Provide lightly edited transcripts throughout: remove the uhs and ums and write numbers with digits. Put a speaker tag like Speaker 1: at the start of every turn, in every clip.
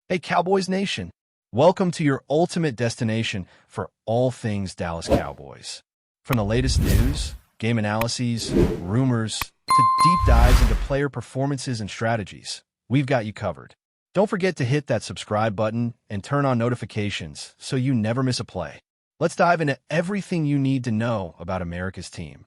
Speaker 1: Hey, Cowboys Nation. Welcome to your ultimate destination for all things Dallas Cowboys. From the latest news, game analyses, rumors, to deep dives into player performances and strategies, we've got you covered. Don't forget to hit that subscribe button and turn on notifications so you never miss a play. Let's dive into everything you need to know about America's team.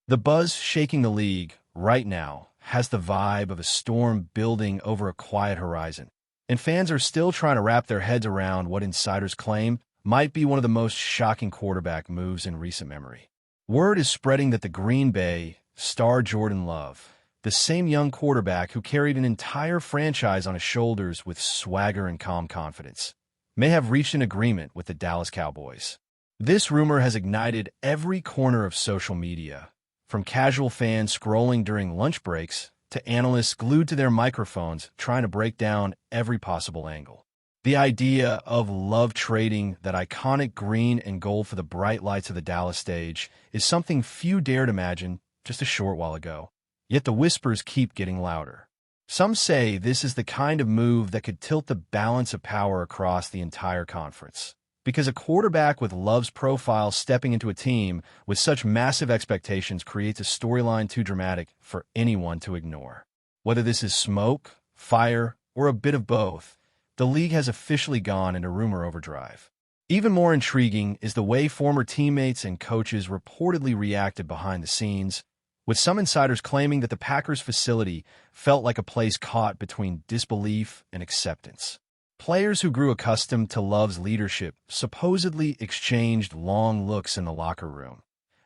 Speaker 1: The buzz shaking the league right now has the vibe of a storm building over a quiet horizon. And fans are still trying to wrap their heads around what insiders claim might be one of the most shocking quarterback moves in recent memory. Word is spreading that the Green Bay star Jordan Love, the same young quarterback who carried an entire franchise on his shoulders with swagger and calm confidence, may have reached an agreement with the Dallas Cowboys. This rumor has ignited every corner of social media, from casual fans scrolling during lunch breaks to analysts glued to their microphones trying to break down every possible angle. The idea of Love trading that iconic green and gold for the bright lights of the Dallas stage is something few dared imagine just a short while ago. Yet the whispers keep getting louder. Some say this is the kind of move that could tilt the balance of power across the entire conference. Because a quarterback with Love's profile stepping into a team with such massive expectations creates a storyline too dramatic for anyone to ignore. Whether this is smoke, fire, or a bit of both, the league has officially gone into rumor overdrive. Even more intriguing is the way former teammates and coaches reportedly reacted behind the scenes, with some insiders claiming that the Packers facility felt like a place caught between disbelief and acceptance. Players who grew accustomed to Love's leadership supposedly exchanged long looks in the locker room,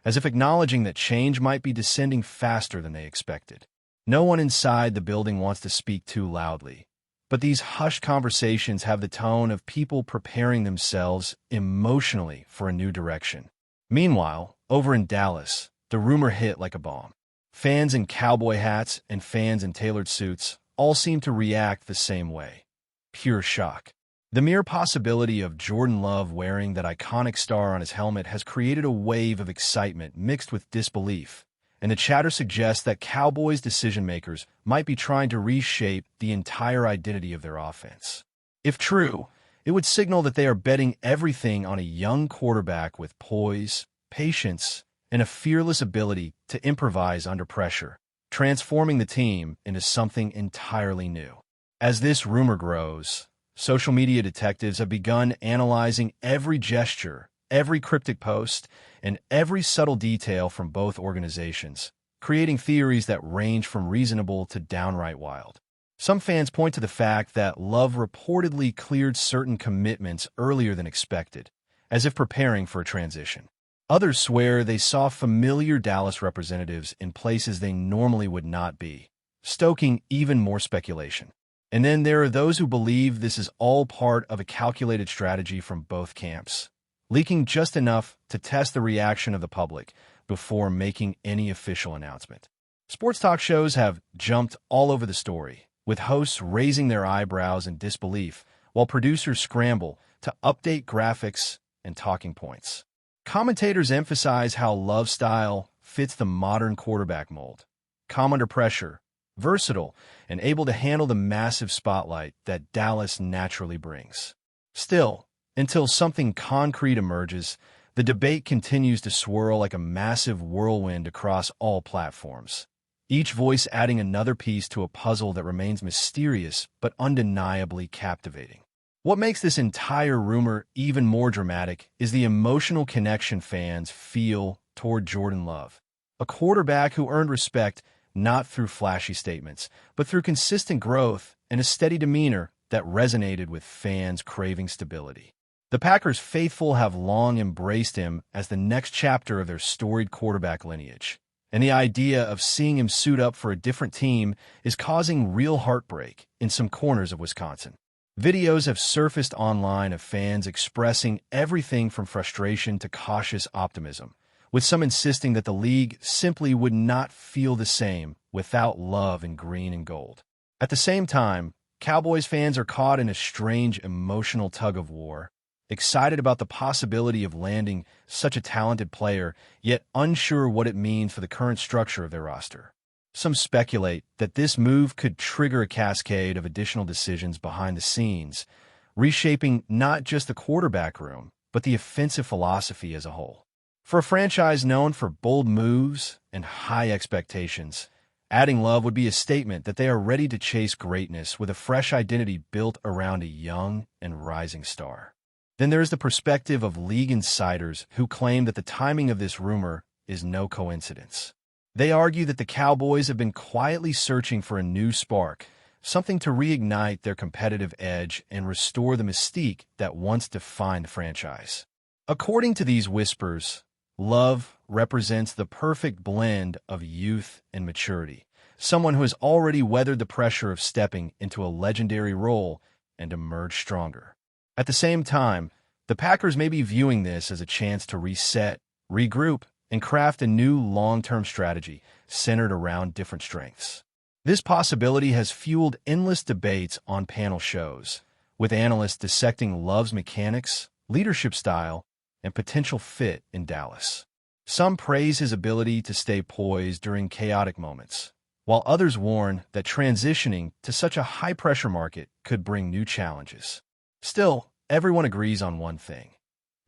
Speaker 1: as if acknowledging that change might be descending faster than they expected. No one inside the building wants to speak too loudly, but these hushed conversations have the tone of people preparing themselves emotionally for a new direction. Meanwhile, over in Dallas, the rumor hit like a bomb. Fans in cowboy hats and fans in tailored suits all seem to react the same way. Pure shock. The mere possibility of Jordan Love wearing that iconic star on his helmet has created a wave of excitement mixed with disbelief, and the chatter suggests that Cowboys decision-makers might be trying to reshape the entire identity of their offense. If true, it would signal that they are betting everything on a young quarterback with poise, patience, and a fearless ability to improvise under pressure, transforming the team into something entirely new. As this rumor grows, social media detectives have begun analyzing every gesture, every cryptic post, and every subtle detail from both organizations, creating theories that range from reasonable to downright wild. Some fans point to the fact that Love reportedly cleared certain commitments earlier than expected, as if preparing for a transition. Others swear they saw familiar Dallas representatives in places they normally would not be, stoking even more speculation. And then there are those who believe this is all part of a calculated strategy from both camps, leaking just enough to test the reaction of the public before making any official announcement. Sports talk shows have jumped all over the story, with hosts raising their eyebrows in disbelief while producers scramble to update graphics and talking points. Commentators emphasize how Love's style fits the modern quarterback mold: calm under pressure, versatile, and able to handle the massive spotlight that Dallas naturally brings. Still, until something concrete emerges, the debate continues to swirl like a massive whirlwind across all platforms, each voice adding another piece to a puzzle that remains mysterious but undeniably captivating. What makes this entire rumor even more dramatic is the emotional connection fans feel toward Jordan Love, a quarterback who earned respect not through flashy statements, but through consistent growth and a steady demeanor that resonated with fans craving stability. The Packers faithful have long embraced him as the next chapter of their storied quarterback lineage, and the idea of seeing him suit up for a different team is causing real heartbreak in some corners of Wisconsin. Videos have surfaced online of fans expressing everything from frustration to cautious optimism, with some insisting that the league simply would not feel the same without Love in green and gold. At the same time, Cowboys fans are caught in a strange emotional tug-of-war, excited about the possibility of landing such a talented player, yet unsure what it means for the current structure of their roster. Some speculate that this move could trigger a cascade of additional decisions behind the scenes, reshaping not just the quarterback room, but the offensive philosophy as a whole. For a franchise known for bold moves and high expectations, adding Love would be a statement that they are ready to chase greatness with a fresh identity built around a young and rising star. Then there is the perspective of league insiders who claim that the timing of this rumor is no coincidence. They argue that the Cowboys have been quietly searching for a new spark, something to reignite their competitive edge and restore the mystique that once defined the franchise. According to these whispers, Love represents the perfect blend of youth and maturity, someone who has already weathered the pressure of stepping into a legendary role and emerged stronger. At the same time, the Packers may be viewing this as a chance to reset, regroup, and craft a new long-term strategy centered around different strengths. This possibility has fueled endless debates on panel shows, with analysts dissecting Love's mechanics, leadership style, and potential fit in Dallas. Some praise his ability to stay poised during chaotic moments, while others warn that transitioning to such a high-pressure market could bring new challenges. Still, everyone agrees on one thing.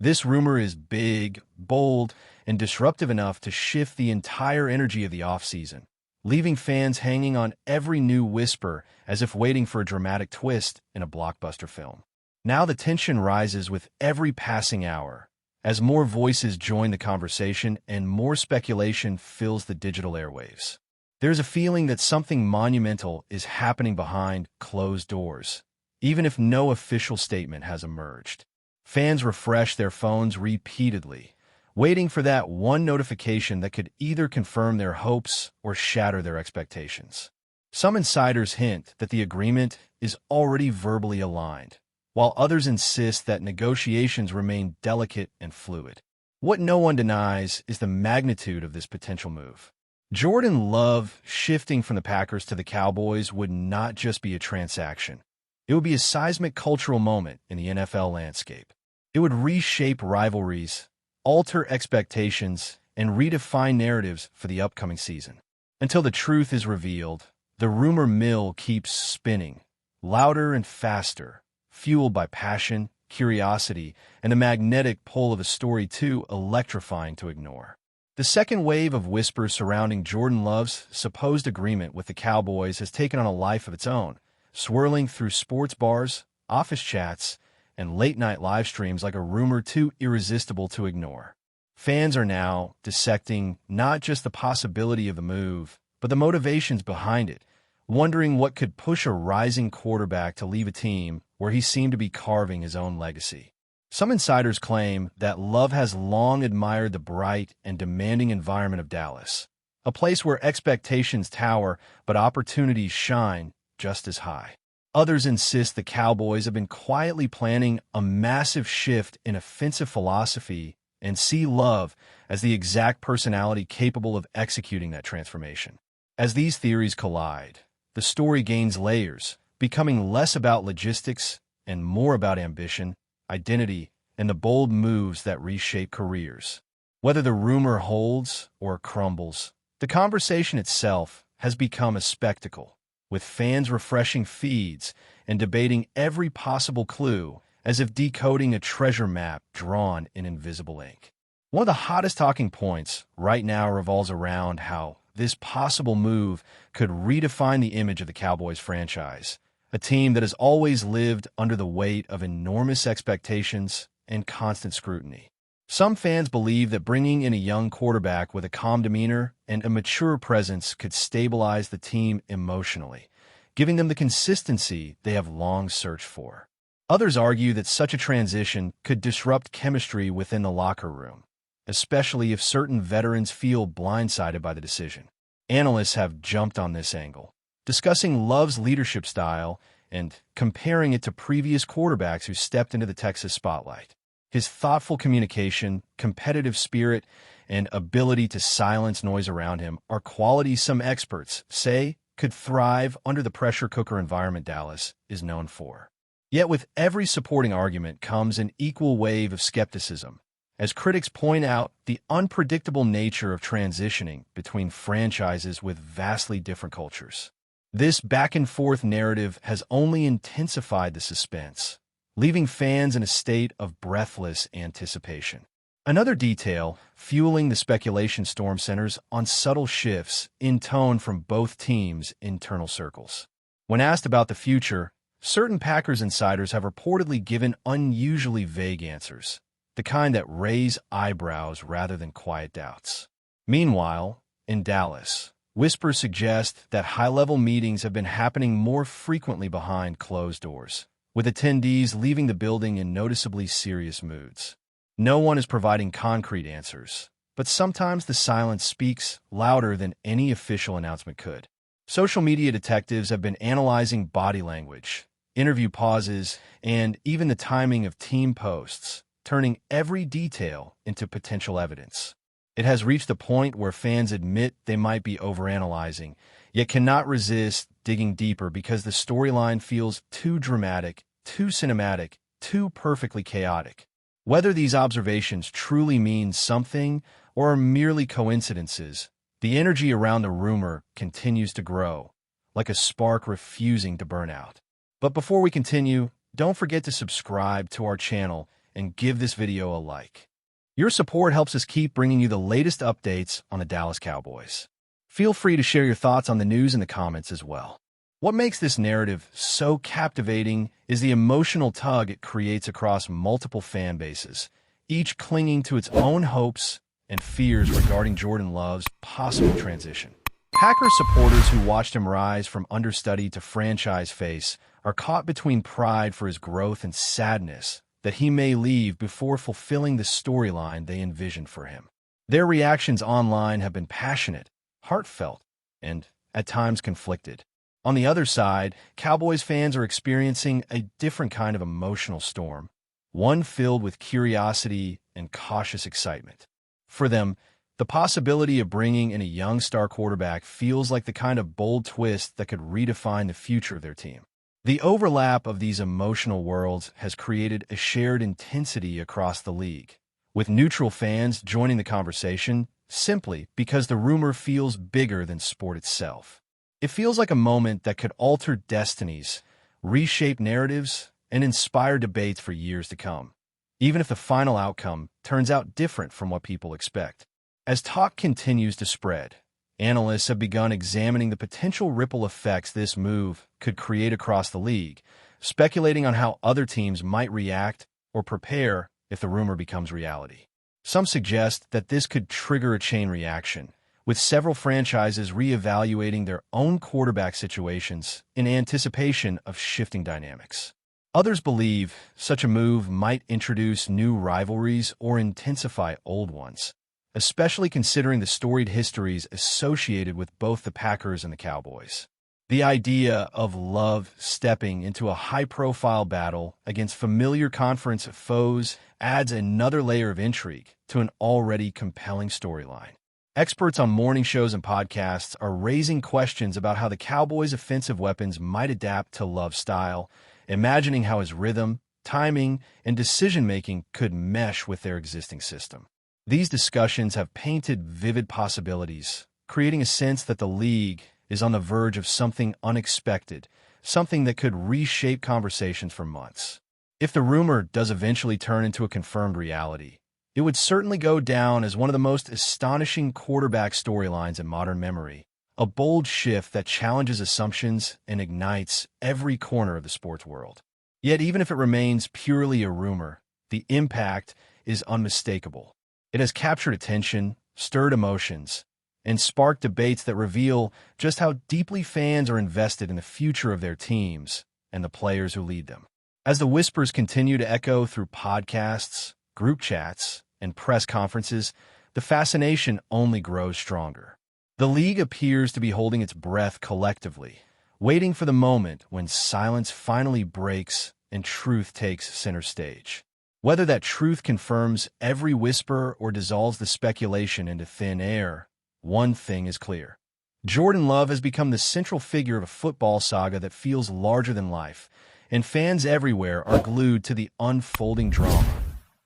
Speaker 1: This rumor is big, bold, and disruptive enough to shift the entire energy of the offseason, leaving fans hanging on every new whisper as if waiting for a dramatic twist in a blockbuster film. Now the tension rises with every passing hour, as more voices join the conversation and more speculation fills the digital airwaves. There's a feeling that something monumental is happening behind closed doors, even if no official statement has emerged. Fans refresh their phones repeatedly, waiting for that one notification that could either confirm their hopes or shatter their expectations. Some insiders hint that the agreement is already verbally aligned, while others insist that negotiations remain delicate and fluid. What no one denies is the magnitude of this potential move. Jordan Love shifting from the Packers to the Cowboys would not just be a transaction. It would be a seismic cultural moment in the NFL landscape. It would reshape rivalries, alter expectations, and redefine narratives for the upcoming season. Until the truth is revealed, the rumor mill keeps spinning, louder and faster, fueled by passion, curiosity, and the magnetic pull of a story too electrifying to ignore. The second wave of whispers surrounding Jordan Love's supposed agreement with the Cowboys has taken on a life of its own, swirling through sports bars, office chats, and late-night live streams like a rumor too irresistible to ignore. Fans are now dissecting not just the possibility of the move, but the motivations behind it, wondering what could push a rising quarterback to leave a team where he seemed to be carving his own legacy. Some insiders claim that Love has long admired the bright and demanding environment of Dallas, a place where expectations tower but opportunities shine just as high. Others insist the Cowboys have been quietly planning a massive shift in offensive philosophy and see Love as the exact personality capable of executing that transformation. As these theories collide, the story gains layers, becoming less about logistics and more about ambition, identity, and the bold moves that reshape careers. Whether the rumor holds or crumbles, the conversation itself has become a spectacle, with fans refreshing feeds and debating every possible clue as if decoding a treasure map drawn in invisible ink. One of the hottest talking points right now revolves around how this possible move could redefine the image of the Cowboys franchise, a team that has always lived under the weight of enormous expectations and constant scrutiny. Some fans believe that bringing in a young quarterback with a calm demeanor and a mature presence could stabilize the team emotionally, giving them the consistency they have long searched for. Others argue that such a transition could disrupt chemistry within the locker room, especially if certain veterans feel blindsided by the decision. Analysts have jumped on this angle, discussing Love's leadership style and comparing it to previous quarterbacks who stepped into the Texas spotlight. His thoughtful communication, competitive spirit, and ability to silence noise around him are qualities some experts say could thrive under the pressure cooker environment Dallas is known for. Yet with every supporting argument comes an equal wave of skepticism, as critics point out the unpredictable nature of transitioning between franchises with vastly different cultures. This back-and-forth narrative has only intensified the suspense, leaving fans in a state of breathless anticipation. Another detail fueling the speculation storm centers on subtle shifts in tone from both teams' internal circles. When asked about the future, certain Packers insiders have reportedly given unusually vague answers, the kind that raise eyebrows rather than quiet doubts. Meanwhile, in Dallas, whispers suggest that high-level meetings have been happening more frequently behind closed doors, with attendees leaving the building in noticeably serious moods. No one is providing concrete answers, but sometimes the silence speaks louder than any official announcement could. Social media detectives have been analyzing body language, interview pauses, and even the timing of team posts, turning every detail into potential evidence. It has reached a point where fans admit they might be overanalyzing, yet cannot resist digging deeper because the storyline feels too dramatic, too cinematic, too perfectly chaotic. Whether these observations truly mean something or are merely coincidences, the energy around the rumor continues to grow, like a spark refusing to burn out. But before we continue, don't forget to subscribe to our channel and give this video a like. Your support helps us keep bringing you the latest updates on the Dallas Cowboys. Feel free to share your thoughts on the news in the comments as well. What makes this narrative so captivating is the emotional tug it creates across multiple fan bases, each clinging to its own hopes and fears regarding Jordan Love's possible transition. Packers supporters who watched him rise from understudy to franchise face are caught between pride for his growth and sadness that he may leave before fulfilling the storyline they envisioned for him. Their reactions online have been passionate, heartfelt, and, at times, conflicted. On the other side, Cowboys fans are experiencing a different kind of emotional storm, one filled with curiosity and cautious excitement. For them, the possibility of bringing in a young star quarterback feels like the kind of bold twist that could redefine the future of their team. The overlap of these emotional worlds has created a shared intensity across the league, with neutral fans joining the conversation simply because the rumor feels bigger than sport itself. It feels like a moment that could alter destinies, reshape narratives, and inspire debates for years to come, even if the final outcome turns out different from what people expect. As talk continues to spread, analysts have begun examining the potential ripple effects this move could create across the league, speculating on how other teams might react or prepare if the rumor becomes reality. Some suggest that this could trigger a chain reaction, with several franchises reevaluating their own quarterback situations in anticipation of shifting dynamics. Others believe such a move might introduce new rivalries or intensify old ones, especially considering the storied histories associated with both the Packers and the Cowboys. The idea of Love stepping into a high-profile battle against familiar conference foes adds another layer of intrigue to an already compelling storyline. Experts on morning shows and podcasts are raising questions about how the Cowboys' offensive weapons might adapt to Love's style, imagining how his rhythm, timing, and decision-making could mesh with their existing system. These discussions have painted vivid possibilities, creating a sense that the league is on the verge of something unexpected, something that could reshape conversations for months. If the rumor does eventually turn into a confirmed reality, it would certainly go down as one of the most astonishing quarterback storylines in modern memory, a bold shift that challenges assumptions and ignites every corner of the sports world. Yet even if it remains purely a rumor, the impact is unmistakable. It has captured attention, stirred emotions, and sparked debates that reveal just how deeply fans are invested in the future of their teams and the players who lead them. As the whispers continue to echo through podcasts, group chats, and press conferences, the fascination only grows stronger. The league appears to be holding its breath collectively, waiting for the moment when silence finally breaks and truth takes center stage. Whether that truth confirms every whisper or dissolves the speculation into thin air, one thing is clear. Jordan Love has become the central figure of a football saga that feels larger than life, and fans everywhere are glued to the unfolding drama.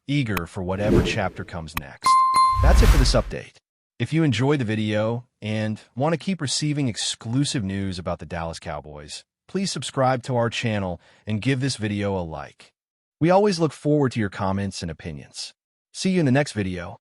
Speaker 1: eager for whatever chapter comes next. That's it for this update. If you enjoyed the video and want to keep receiving exclusive news about the Dallas Cowboys, please subscribe to our channel and give this video a like. We always look forward to your comments and opinions. See you in the next video.